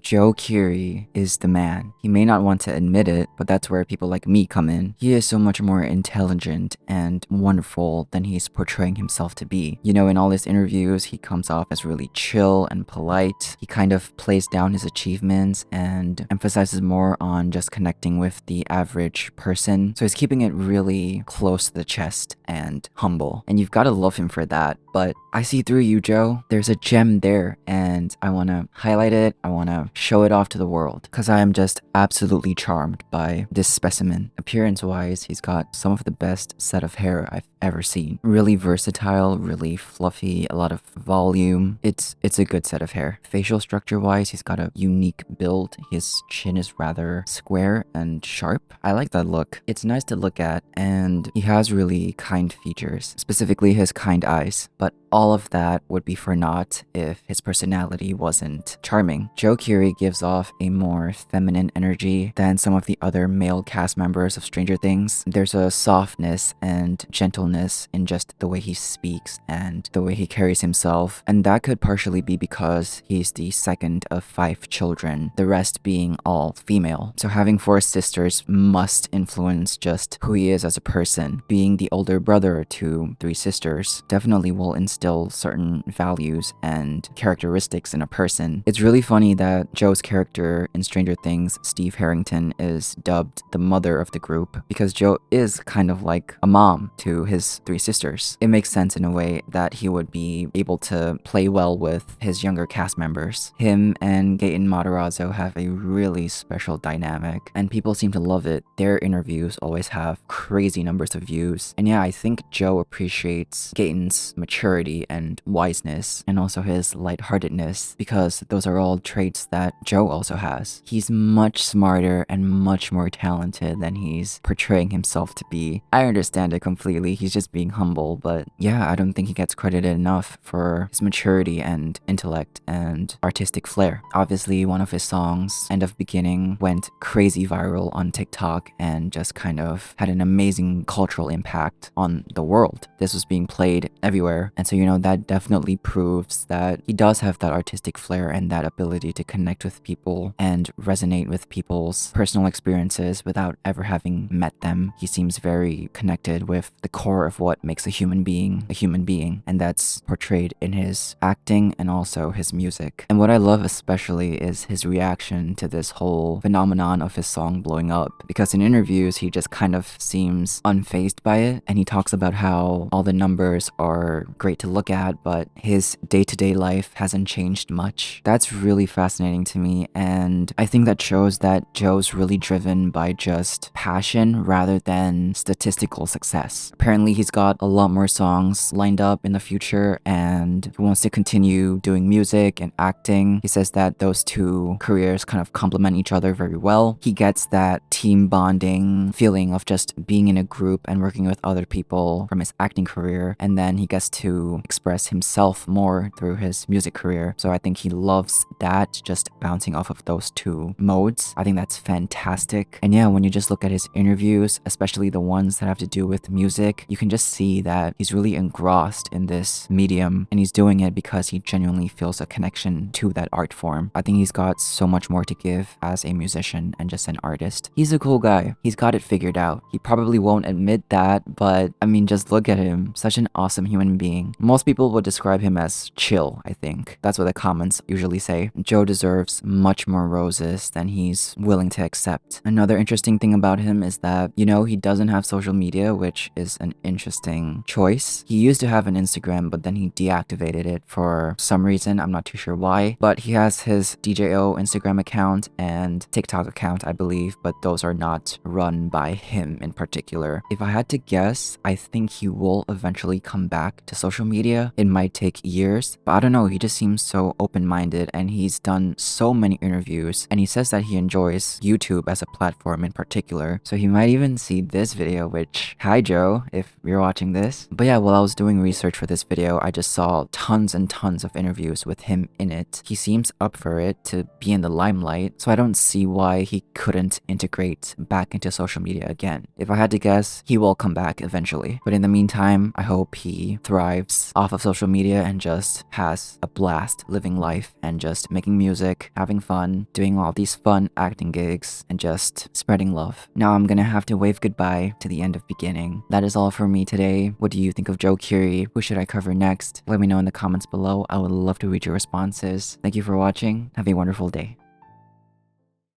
Joe Keery is the man. He may not want to admit it, but that's where people like me come in. He is so much more intelligent and wonderful than he's portraying himself to be. You know, in all his interviews, he comes off as really chill and polite. He kind of plays down his achievements and emphasizes more on just connecting with the average person. So he's keeping it really close to the chest and humble. And you've got to love him for that. But I see through you, Joe. There's a gem there, and I want to highlight it. I want to show it off to the world because I am just absolutely charmed by this specimen. Appearance-wise, he's got some of the best set of hair I've ever seen. Really versatile, really fluffy, a lot of volume. It's a good set of hair. Facial structure-wise, he's got a unique build. His chin is rather square and sharp. I like that look. It's nice to look at, and he has really kind features, specifically his kind eyes. But all of that would be for naught if his personality wasn't charming. Joe Keery gives off a more feminine energy than some of the other male cast members of Stranger Things. There's a softness and gentleness in just the way he speaks and the way he carries himself, and that could partially be because he's the second of 5 children, the rest being all female. So having 4 sisters must influence just who he is as a person. Being the older brother to 3 sisters definitely will instill certain values and characteristics in a person. It's really funny that Joe's character in Stranger Things, Steve Harrington, is dubbed the mother of the group because Joe is kind of like a mom to his 3 sisters. It makes sense in a way that he would be able to play well with his younger cast members. Him and Gaten Matarazzo have a really special dynamic, and people seem to love it. Their interviews always have crazy numbers of views. And yeah, I think Joe appreciates Gaten's maturity and wiseness, and also his lightheartedness, because those are all traits that Joe also has. He's much smarter and much more talented than he's portraying himself to be. I understand it completely. He's just being humble, but yeah, I don't think he gets credited enough for his maturity and intellect and artistic flair. Obviously, one of his songs, End of Beginning, went crazy viral on TikTok and just kind of had an amazing cultural impact on the world. This was being played everywhere, and so you know, that definitely proves that he does have that artistic flair and that ability to connect with people and resonate with people's personal experiences without ever having met them. He seems very connected with the core of what makes a human being, and that's portrayed in his acting and also his music. And what I love especially is his reaction to this whole phenomenon of his song blowing up, because in interviews he just kind of seems unfazed by it, and he talks about how all the numbers are great to look at, but his day-to-day life hasn't changed much. That's really fascinating to me, and I think that shows that Joe's really driven by just passion rather than statistical success. Apparently he's got a lot more songs lined up in the future, and he wants to continue doing music and acting. He says that those 2 careers kind of complement each other very well. He gets that team bonding feeling of just being in a group and working with other people from his acting career, and then he gets to express himself more through his music career. So I think he loves that, just bouncing off of those 2 modes. I think that's fantastic. And yeah, when you just look at his interviews, especially the ones that have to do with music, you can just see that he's really engrossed in this medium, and he's doing it because he genuinely feels a connection to that art form. I think he's got so much more to give as a musician and just an artist. He's a cool guy. He's got it figured out. He probably won't admit that, but I mean, just look at him. Such an awesome human being. Most people would describe him as chill, I think. That's what the comments usually say. Joe deserves much more roses than he's willing to accept. Another interesting thing about him is that, you know, he doesn't have social media, which is an interesting choice. He used to have an Instagram, but then he deactivated it for some reason. I'm not too sure why. But he has his DJO Instagram account and TikTok account, I believe, but those are not run by him in particular. If I had to guess, I think he will eventually come back to social media. It might take years, but I don't know, he just seems so open-minded, and he's done so many interviews, and he says that he enjoys YouTube as a platform in particular. So he might even see this video, which, hi Joe, if you're watching this. But yeah, while I was doing research for this video, I just saw tons and tons of interviews with him in it. He seems up for it, to be in the limelight, so I don't see why he couldn't integrate back into social media again. If I had to guess, he will come back eventually. But in the meantime, I hope he thrives off of social media and just has a blast living life and just making music sick, having fun, doing all these fun acting gigs, and just spreading love. Now I'm gonna have to wave goodbye to the end of beginning. That is all for me today. What do you think of Joe Keery? Who should I cover next? Let me know in the comments below. I would love to read your responses. Thank you for watching. Have a wonderful day.